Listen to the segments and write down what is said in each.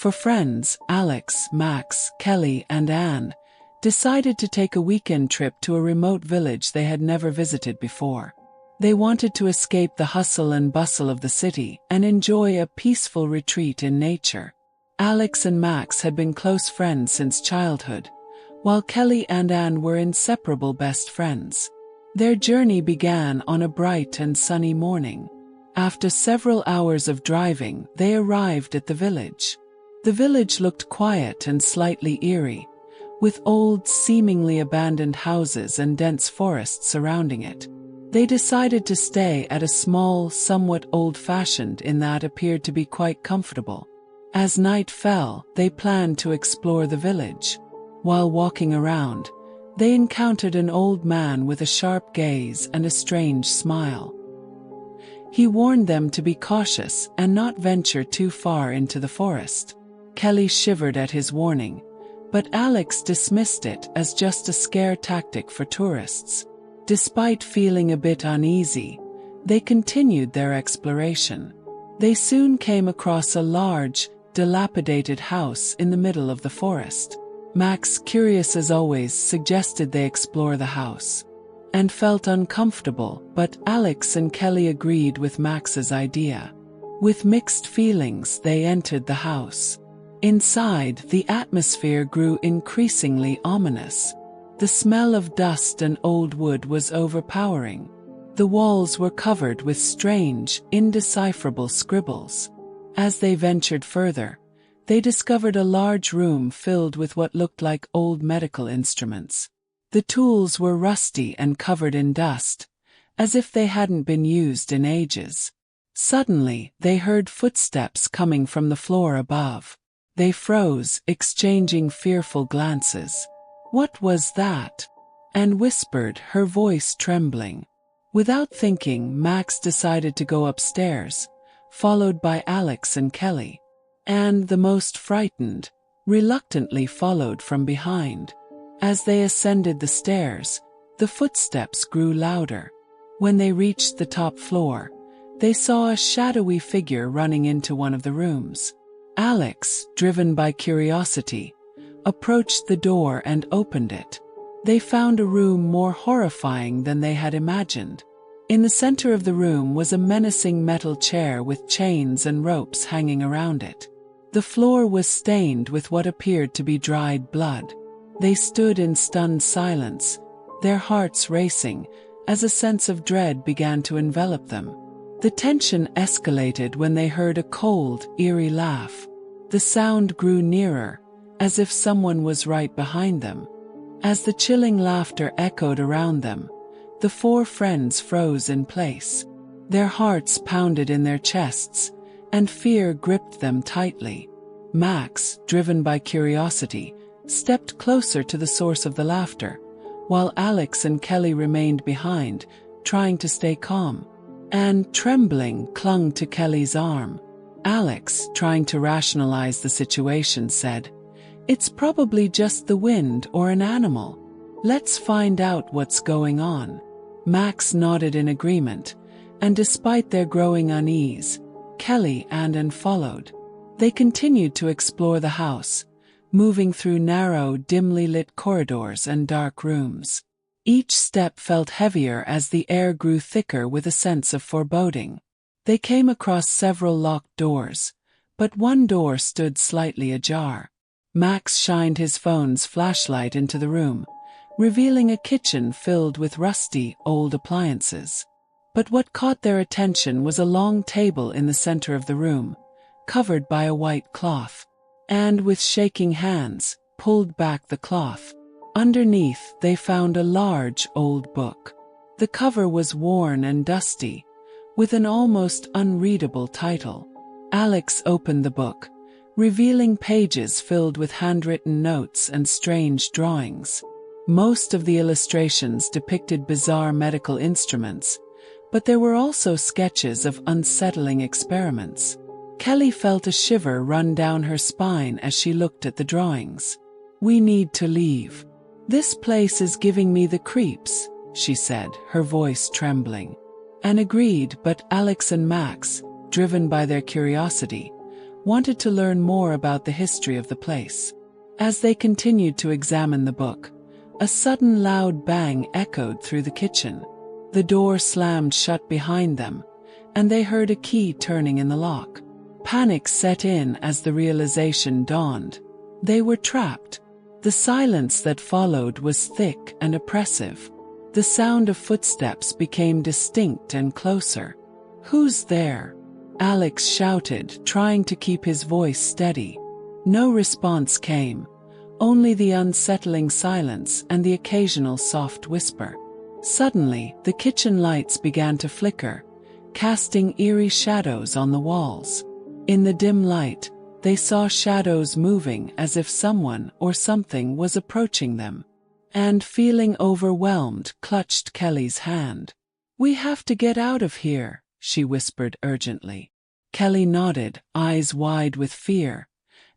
For friends, Alex, Max, Kelly, and Anne decided to take a weekend trip to a remote village they had never visited before. They wanted to escape the hustle and bustle of the city and enjoy a peaceful retreat in nature. Alex and Max had been close friends since childhood, while Kelly and Anne were inseparable best friends. Their journey began on a bright and sunny morning. After several hours of driving, they arrived at the village. The village looked quiet and slightly eerie, with old, seemingly abandoned houses and dense forests surrounding it. They decided to stay at a small, somewhat old-fashioned inn that appeared to be quite comfortable. As night fell, they planned to explore the village. While walking around, they encountered an old man with a sharp gaze and a strange smile. He warned them to be cautious and not venture too far into the forest. Kelly shivered at his warning, but Alex dismissed it as just a scare tactic for tourists. Despite feeling a bit uneasy, they continued their exploration. They soon came across a large, dilapidated house in the middle of the forest. Max, curious as always, suggested they explore the house, and felt uncomfortable, but Alex and Kelly agreed with Max's idea. With mixed feelings, they entered the house. Inside, the atmosphere grew increasingly ominous. The smell of dust and old wood was overpowering. The walls were covered with strange, indecipherable scribbles. As they ventured further, they discovered a large room filled with what looked like old medical instruments. The tools were rusty and covered in dust, as if they hadn't been used in ages. Suddenly, they heard footsteps coming from the floor above. They froze, exchanging fearful glances. "What was that?" Anne whispered, her voice trembling. Without thinking, Max decided to go upstairs, followed by Alex and Kelly. Anne, the most frightened, reluctantly followed from behind. As they ascended the stairs, the footsteps grew louder. When they reached the top floor, they saw a shadowy figure running into one of the rooms. Alex, driven by curiosity, approached the door and opened it. They found a room more horrifying than they had imagined. In the center of the room was a menacing metal chair with chains and ropes hanging around it. The floor was stained with what appeared to be dried blood. They stood in stunned silence, their hearts racing, as a sense of dread began to envelop them. The tension escalated when they heard a cold, eerie laugh. The sound grew nearer, as if someone was right behind them. As the chilling laughter echoed around them, the four friends froze in place. Their hearts pounded in their chests, and fear gripped them tightly. Max, driven by curiosity, stepped closer to the source of the laughter, while Alex and Kelly remained behind, trying to stay calm. Anne, trembling, clung to Kelly's arm. Alex, trying to rationalize the situation, said, "It's probably just the wind or an animal. Let's find out what's going on." Max nodded in agreement, and despite their growing unease, Kelly and Anne followed. They continued to explore the house, moving through narrow, dimly lit corridors and dark rooms. Each step felt heavier as the air grew thicker with a sense of foreboding. They came across several locked doors, but one door stood slightly ajar. Max shined his phone's flashlight into the room, revealing a kitchen filled with rusty, old appliances. But what caught their attention was a long table in the center of the room, covered by a white cloth. And with shaking hands, pulled back the cloth. Underneath, they found a large, old book. The cover was worn and dusty, with an almost unreadable title. Alex opened the book, revealing pages filled with handwritten notes and strange drawings. Most of the illustrations depicted bizarre medical instruments, but there were also sketches of unsettling experiments. Kelly felt a shiver run down her spine as she looked at the drawings. "We need to leave. This place is giving me the creeps," she said, her voice trembling. Anne agreed, but Alex and Max, driven by their curiosity, wanted to learn more about the history of the place. As they continued to examine the book, a sudden loud bang echoed through the kitchen. The door slammed shut behind them, and they heard a key turning in the lock. Panic set in as the realization dawned. They were trapped. The silence that followed was thick and oppressive. The sound of footsteps became distinct and closer. "Who's there?" Alex shouted, trying to keep his voice steady. No response came, only the unsettling silence and the occasional soft whisper. Suddenly, the kitchen lights began to flicker, casting eerie shadows on the walls. In the dim light, they saw shadows moving as if someone or something was approaching them. And feeling overwhelmed, clutched Kelly's hand. "We have to get out of here," she whispered urgently. Kelly nodded, eyes wide with fear,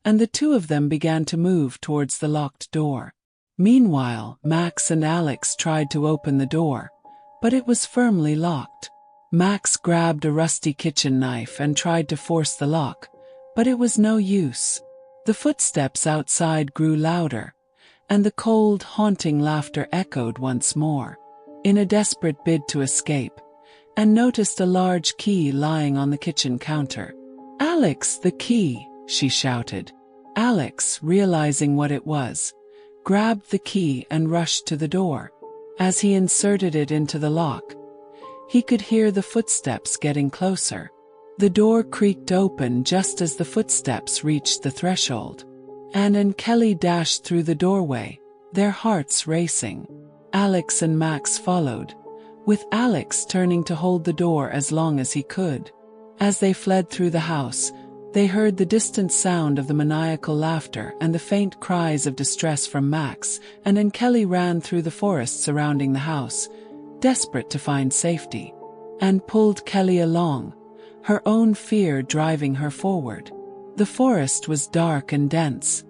and the two of them began to move towards the locked door. Meanwhile, Max and Alex tried to open the door, but it was firmly locked. Max grabbed a rusty kitchen knife and tried to force the lock, but it was no use. The footsteps outside grew louder, and the cold, haunting laughter echoed once more. In a desperate bid to escape, Anne noticed a large key lying on the kitchen counter. "Alex, the key!" she shouted. Alex, realizing what it was, grabbed the key and rushed to the door. As he inserted it into the lock, he could hear the footsteps getting closer. The door creaked open just as the footsteps reached the threshold. Anne and Kelly dashed through the doorway, their hearts racing. Alex and Max followed, with Alex turning to hold the door as long as he could. As they fled through the house, they heard the distant sound of the maniacal laughter and the faint cries of distress from Max, and Anne Kelly ran through the forest surrounding the house, desperate to find safety. Anne pulled Kelly along, her own fear driving her forward. The forest was dark and dense,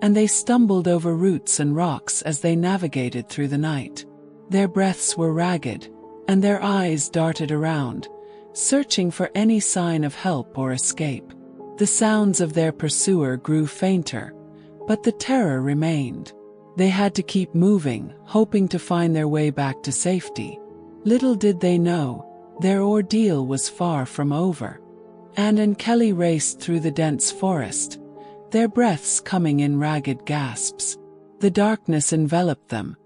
and they stumbled over roots and rocks as they navigated through the night. Their breaths were ragged, and their eyes darted around, searching for any sign of help or escape. The sounds of their pursuer grew fainter, but the terror remained. They had to keep moving, hoping to find their way back to safety. Little did they know, their ordeal was far from over. Anne and Kelly raced through the dense forest, their breaths coming in ragged gasps. The darkness enveloped them,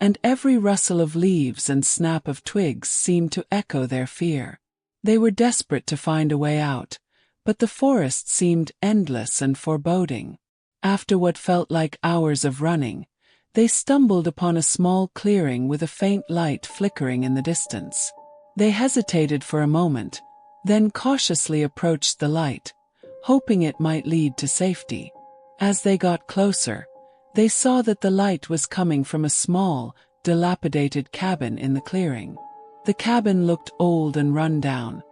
and every rustle of leaves and snap of twigs seemed to echo their fear. They were desperate to find a way out, but the forest seemed endless and foreboding. After what felt like hours of running, they stumbled upon a small clearing with a faint light flickering in the distance. They hesitated for a moment, then cautiously approached the light, hoping it might lead to safety. As they got closer, they saw that the light was coming from a small, dilapidated cabin in the clearing. The cabin looked old and run down,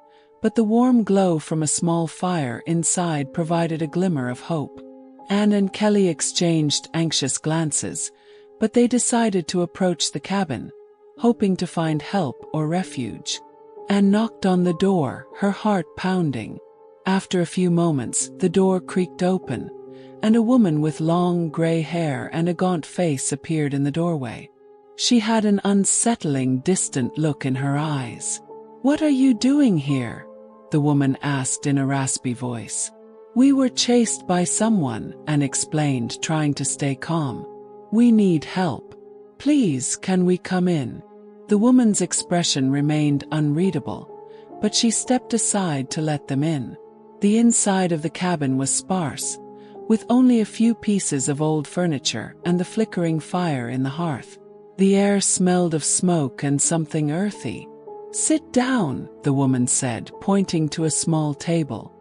but the warm glow from a small fire inside provided a glimmer of hope. Anne and Kelly exchanged anxious glances, but they decided to approach the cabin, hoping to find help or refuge. Anne knocked on the door, her heart pounding. After a few moments, the door creaked open, and a woman with long gray hair and a gaunt face appeared in the doorway. She had an unsettling, distant look in her eyes. "What are you doing here?" the woman asked in a raspy voice. "We were chased by someone," Anne explained, trying to stay calm. "We need help. Please, can we come in?" The woman's expression remained unreadable, but she stepped aside to let them in. The inside of the cabin was sparse, with only a few pieces of old furniture and the flickering fire in the hearth. The air smelled of smoke and something earthy. "Sit down," the woman said, pointing to a small table.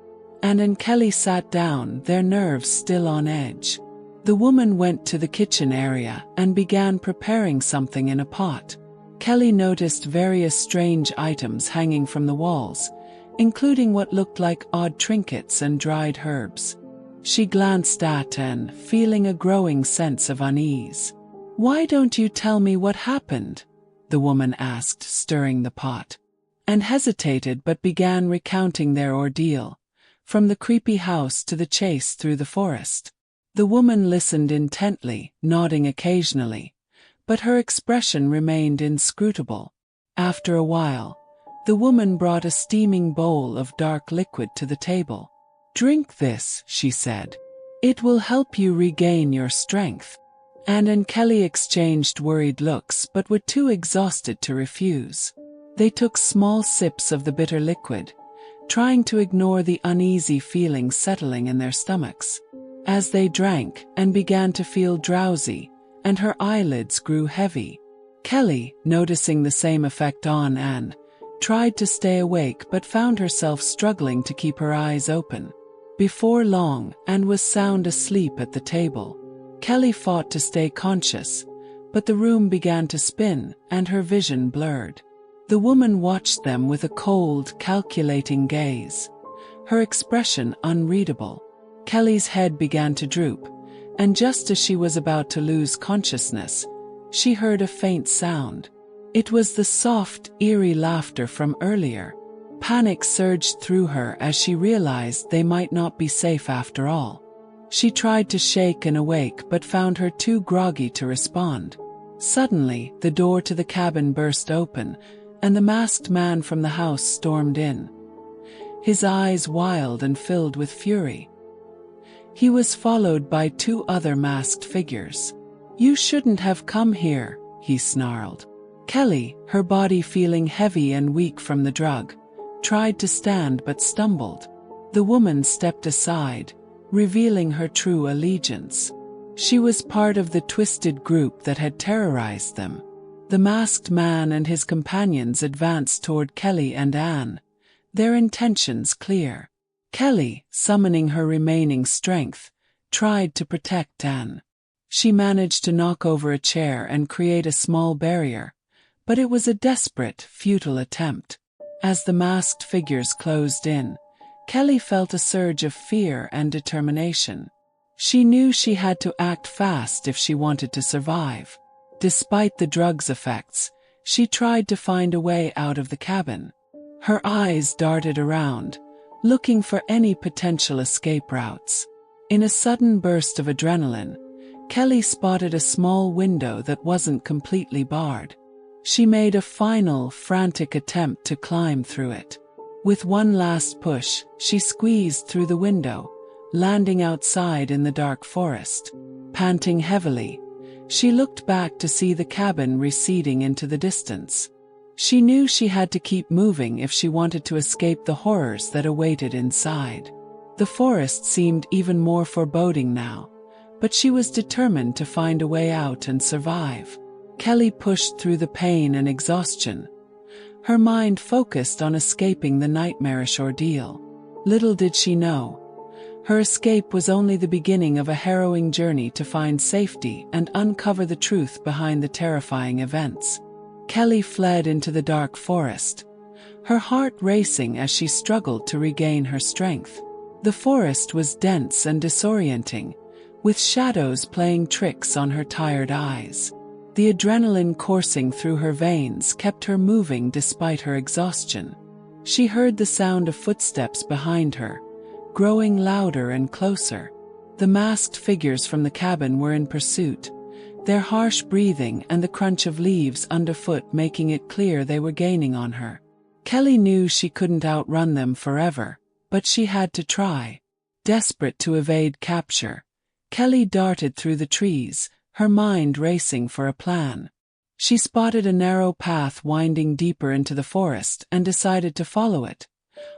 Anne and Kelly sat down, their nerves still on edge. The woman went to the kitchen area and began preparing something in a pot. Kelly noticed various strange items hanging from the walls, including what looked like odd trinkets and dried herbs. She glanced at Anne, feeling a growing sense of unease. "Why don't you tell me what happened?" the woman asked, stirring the pot. Anne hesitated but began recounting their ordeal, from the creepy house to the chase through the forest. The woman listened intently, nodding occasionally, but her expression remained inscrutable. After a while, the woman brought a steaming bowl of dark liquid to the table. "Drink this," she said. "It will help you regain your strength." Anne and Kelly exchanged worried looks but were too exhausted to refuse. They took small sips of the bitter liquid, trying to ignore the uneasy feeling settling in their stomachs. As they drank, Anne began to feel drowsy, and her eyelids grew heavy. Kelly, noticing the same effect on Anne, tried to stay awake but found herself struggling to keep her eyes open. Before long, Anne was sound asleep at the table. Kelly fought to stay conscious, but the room began to spin, and her vision blurred. The woman watched them with a cold, calculating gaze, her expression unreadable. Kelly's head began to droop, and just as she was about to lose consciousness, she heard a faint sound. It was the soft, eerie laughter from earlier. Panic surged through her as she realized they might not be safe after all. She tried to shake and awake but found her too groggy to respond. Suddenly, the door to the cabin burst open, and the masked man from the house stormed in, his eyes wild and filled with fury. He was followed by two other masked figures. "You shouldn't have come here," he snarled. Kelly, her body feeling heavy and weak from the drug, tried to stand but stumbled. The woman stepped aside, revealing her true allegiance. She was part of the twisted group that had terrorized them. The masked man and his companions advanced toward Kelly and Anne, their intentions clear. Kelly, summoning her remaining strength, tried to protect Anne. She managed to knock over a chair and create a small barrier, but it was a desperate, futile attempt. As the masked figures closed in, Kelly felt a surge of fear and determination. She knew she had to act fast if she wanted to survive. Despite the drug's effects, she tried to find a way out of the cabin. Her eyes darted around, looking for any potential escape routes. In a sudden burst of adrenaline, Kelly spotted a small window that wasn't completely barred. She made a final, frantic attempt to climb through it. With one last push, she squeezed through the window, landing outside in the dark forest. Panting heavily, she looked back to see the cabin receding into the distance. She knew she had to keep moving if she wanted to escape the horrors that awaited inside. The forest seemed even more foreboding now, but she was determined to find a way out and survive. Kelly pushed through the pain and exhaustion, her mind focused on escaping the nightmarish ordeal. Little did she know, her escape was only the beginning of a harrowing journey to find safety and uncover the truth behind the terrifying events. Kelly fled into the dark forest, her heart racing as she struggled to regain her strength. The forest was dense and disorienting, with shadows playing tricks on her tired eyes. The adrenaline coursing through her veins kept her moving despite her exhaustion. She heard the sound of footsteps behind her, growing louder and closer. The masked figures from the cabin were in pursuit, their harsh breathing and the crunch of leaves underfoot making it clear they were gaining on her. Kelly knew she couldn't outrun them forever, but she had to try. Desperate to evade capture, Kelly darted through the trees, her mind racing for a plan. She spotted a narrow path winding deeper into the forest and decided to follow it,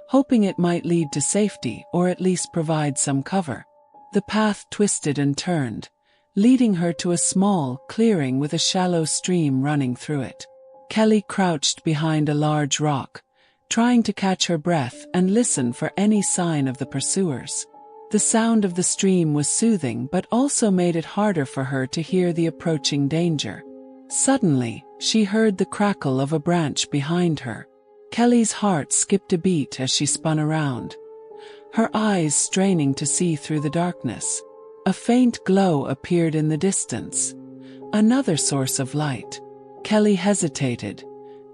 hoping it might lead to safety or at least provide some cover. The path twisted and turned, leading her to a small clearing with a shallow stream running through it. Kelly crouched behind a large rock, trying to catch her breath and listen for any sign of the pursuers. The sound of the stream was soothing but also made it harder for her to hear the approaching danger. Suddenly, she heard the crackle of a branch behind her. Kelly's heart skipped a beat as she spun around, her eyes straining to see through the darkness. A faint glow appeared in the distance, another source of light. Kelly hesitated,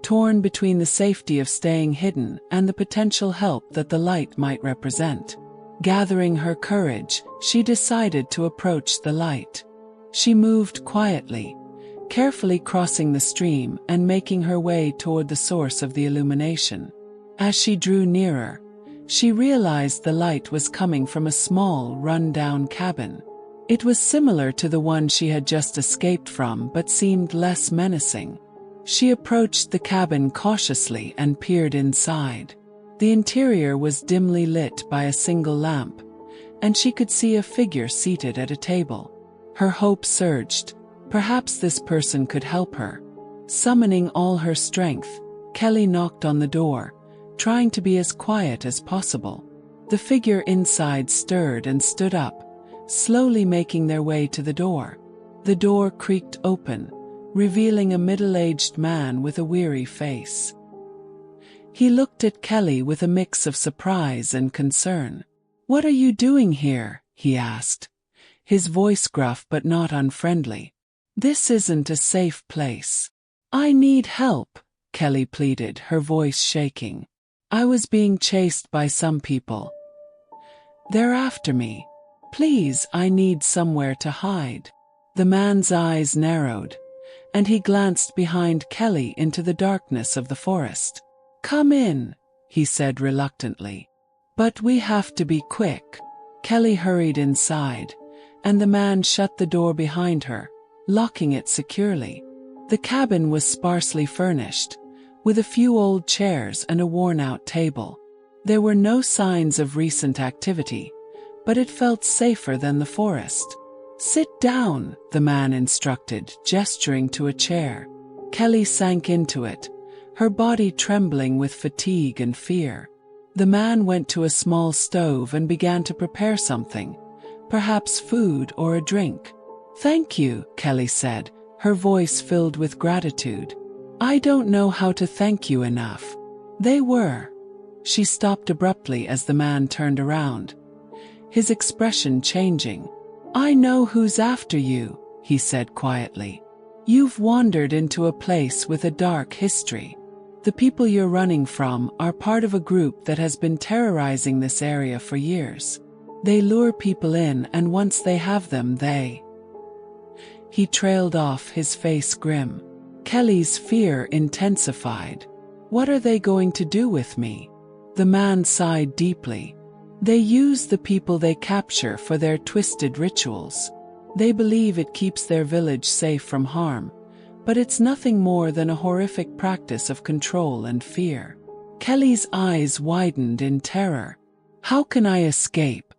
torn between the safety of staying hidden and the potential help that the light might represent. Gathering her courage, she decided to approach the light. She moved quietly, carefully crossing the stream and making her way toward the source of the illumination. As she drew nearer, she realized the light was coming from a small, run-down cabin. It was similar to the one she had just escaped from but seemed less menacing. She approached the cabin cautiously and peered inside. The interior was dimly lit by a single lamp, and she could see a figure seated at a table. Her hope surged. Perhaps this person could help her. Summoning all her strength, Kelly knocked on the door, trying to be as quiet as possible. The figure inside stirred and stood up, slowly making their way to the door. The door creaked open, revealing a middle-aged man with a weary face. He looked at Kelly with a mix of surprise and concern. "What are you doing here?" he asked, his voice gruff but not unfriendly. "This isn't a safe place." "I need help," Kelly pleaded, her voice shaking. "I was being chased by some people. They're after me. Please, I need somewhere to hide." The man's eyes narrowed, and he glanced behind Kelly into the darkness of the forest. "Come in," he said reluctantly. "But we have to be quick." Kelly hurried inside, and the man shut the door behind her, locking it securely. The cabin was sparsely furnished, with a few old chairs and a worn-out table. There were no signs of recent activity, but it felt safer than the forest. "Sit down," the man instructed, gesturing to a chair. Kelly sank into it, her body trembling with fatigue and fear. The man went to a small stove and began to prepare something, perhaps food or a drink. "Thank you," Kelly said, her voice filled with gratitude. "I don't know how to thank you enough." They were. She stopped abruptly as the man turned around, his expression changing. "I know who's after you," he said quietly. "You've wandered into a place with a dark history. The people you're running from are part of a group that has been terrorizing this area for years. They lure people in, and once they have them, He trailed off, his face grim. Kelly's fear intensified. "What are they going to do with me?" The man sighed deeply. "They use the people they capture for their twisted rituals. They believe it keeps their village safe from harm, but it's nothing more than a horrific practice of control and fear." Kelly's eyes widened in terror. "How can I escape?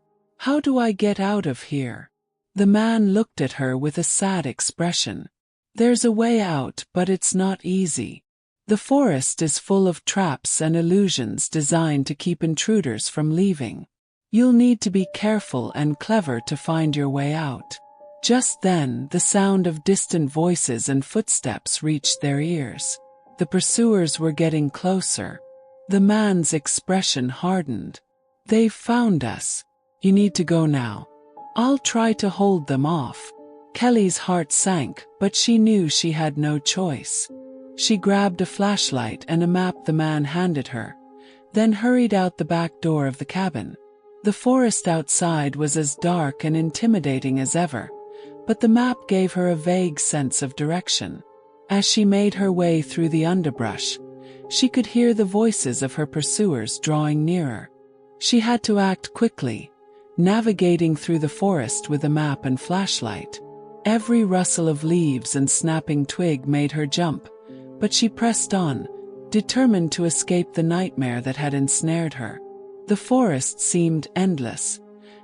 How do I get out of here?" The man looked at her with a sad expression. "There's a way out, but it's not easy. The forest is full of traps and illusions designed to keep intruders from leaving. You'll need to be careful and clever to find your way out." Just then, the sound of distant voices and footsteps reached their ears. The pursuers were getting closer. The man's expression hardened. "They've found us. You need to go now." "I'll try to hold them off." Kelly's heart sank, but she knew she had no choice. She grabbed a flashlight and a map the man handed her, then hurried out the back door of the cabin. The forest outside was as dark and intimidating as ever, but the map gave her a vague sense of direction. As she made her way through the underbrush, she could hear the voices of her pursuers drawing nearer. She had to act quickly, navigating through the forest with a map and flashlight. Every rustle of leaves and snapping twig made her jump, but she pressed on, determined to escape the nightmare that had ensnared her. The forest seemed endless,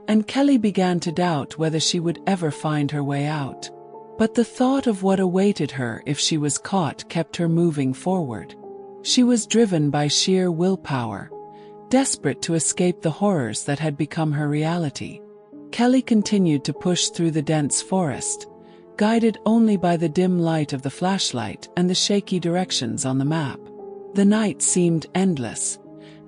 and Kelly began to doubt whether she would ever find her way out. But the thought of what awaited her if she was caught kept her moving forward. She was driven by sheer willpower, desperate to escape the horrors that had become her reality. Kelly continued to push through the dense forest, guided only by the dim light of the flashlight and the shaky directions on the map. The night seemed endless,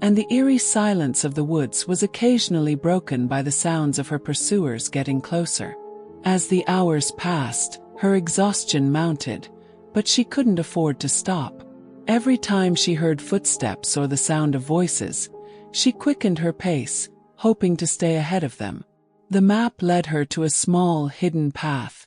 and the eerie silence of the woods was occasionally broken by the sounds of her pursuers getting closer. As the hours passed, her exhaustion mounted, but she couldn't afford to stop. Every time she heard footsteps or the sound of voices, she quickened her pace, hoping to stay ahead of them. The map led her to a small, hidden path,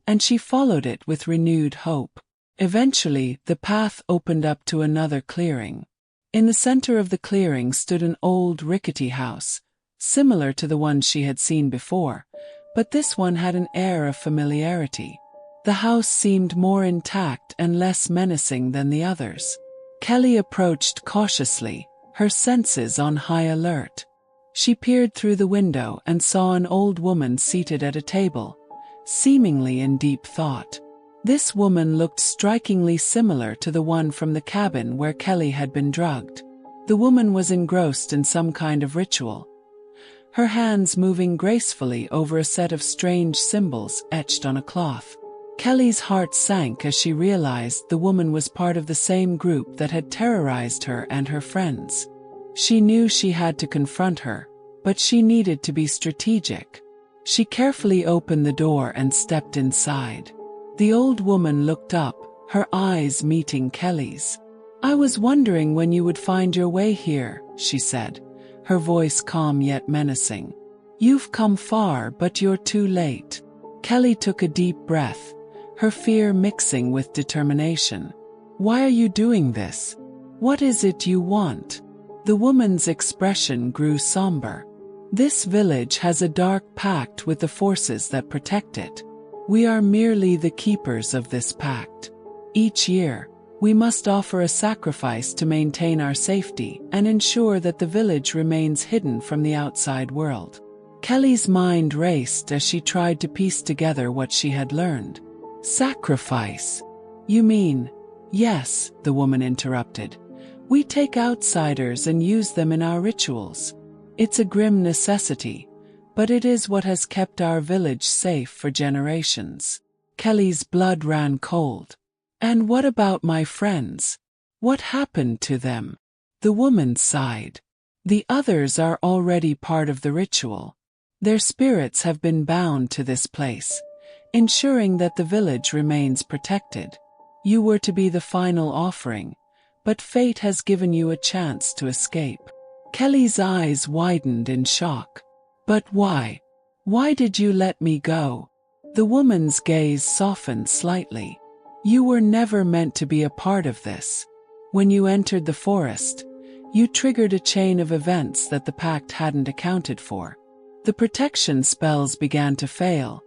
and she followed it with renewed hope. Eventually, the path opened up to another clearing. In the center of the clearing stood an old, rickety house, similar to the one she had seen before, but this one had an air of familiarity. The house seemed more intact and less menacing than the others. Kelly approached cautiously, her senses on high alert. She peered through the window and saw an old woman seated at a table, seemingly in deep thought. This woman looked strikingly similar to the one from the cabin where Kelly had been drugged. The woman was engrossed in some kind of ritual, her hands moving gracefully over a set of strange symbols etched on a cloth. Kelly's heart sank as she realized the woman was part of the same group that had terrorized her and her friends. She knew she had to confront her, but she needed to be strategic. She carefully opened the door and stepped inside. The old woman looked up, her eyes meeting Kelly's. "I was wondering when you would find your way here," she said, her voice calm yet menacing. "You've come far, but you're too late." Kelly took a deep breath, her fear mixing with determination. "Why are you doing this? What is it you want?" The woman's expression grew somber. "This village has a dark pact with the forces that protect it. We are merely the keepers of this pact. Each year, we must offer a sacrifice to maintain our safety and ensure that the village remains hidden from the outside world." Kelly's mind raced as she tried to piece together what she had learned. "Sacrifice? You mean—" "Yes," the woman interrupted. "We take outsiders and use them in our rituals. It's a grim necessity, but it is what has kept our village safe for generations." Kelly's blood ran cold. "And what about my friends? What happened to them?" The woman sighed. "The others are already part of the ritual. Their spirits have been bound to this place, ensuring that the village remains protected. You were to be the final offering, but fate has given you a chance to escape." Kelly's eyes widened in shock. "But why? Why did you let me go?" The woman's gaze softened slightly. "You were never meant to be a part of this. When you entered the forest, you triggered a chain of events that the pact hadn't accounted for. The protection spells began to fail,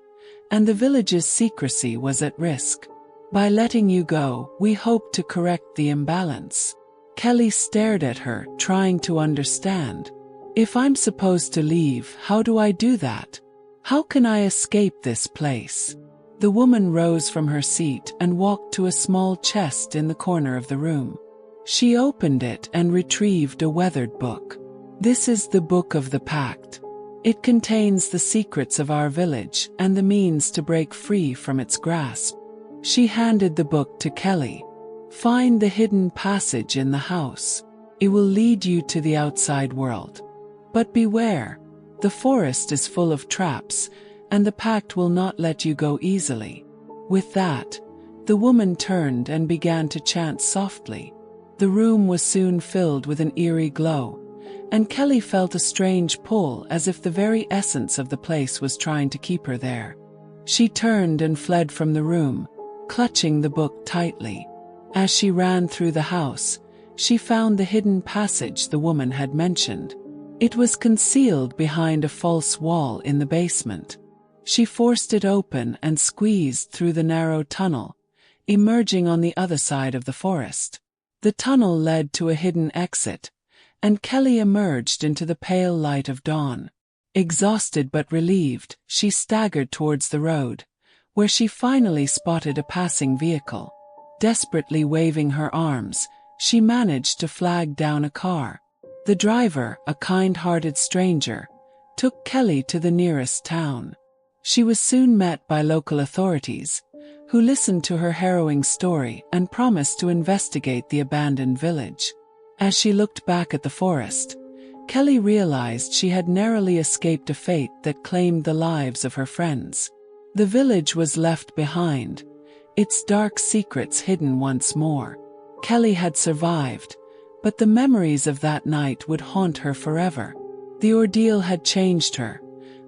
and the village's secrecy was at risk. By letting you go, we hoped to correct the imbalance." Kelly stared at her, trying to understand. "If I'm supposed to leave, how do I do that? How can I escape this place?" The woman rose from her seat and walked to a small chest in the corner of the room. She opened it and retrieved a weathered book. "This is the Book of the Pact. It contains the secrets of our village and the means to break free from its grasp." She handed the book to Kelly. "Find the hidden passage in the house. It will lead you to the outside world. But beware, the forest is full of traps, and the pact will not let you go easily." With that, the woman turned and began to chant softly. The room was soon filled with an eerie glow, and Kelly felt a strange pull as if the very essence of the place was trying to keep her there. She turned and fled from the room, clutching the book tightly. As she ran through the house, she found the hidden passage the woman had mentioned. It was concealed behind a false wall in the basement. She forced it open and squeezed through the narrow tunnel, emerging on the other side of the forest. The tunnel led to a hidden exit, and Kelly emerged into the pale light of dawn. Exhausted but relieved, she staggered towards the road, where she finally spotted a passing vehicle. Desperately waving her arms, she managed to flag down a car. The driver, a kind-hearted stranger, took Kelly to the nearest town. She was soon met by local authorities, who listened to her harrowing story and promised to investigate the abandoned village. As she looked back at the forest, Kelly realized she had narrowly escaped a fate that claimed the lives of her friends. The village was left behind, its dark secrets hidden once more. Kelly had survived, but the memories of that night would haunt her forever. The ordeal had changed her,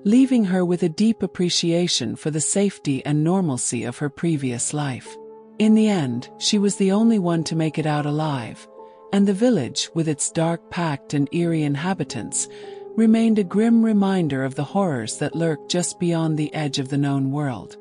leaving her with a deep appreciation for the safety and normalcy of her previous life. In the end, she was the only one to make it out alive, and the village, with its dark packed and eerie inhabitants, remained a grim reminder of the horrors that lurk just beyond the edge of the known world.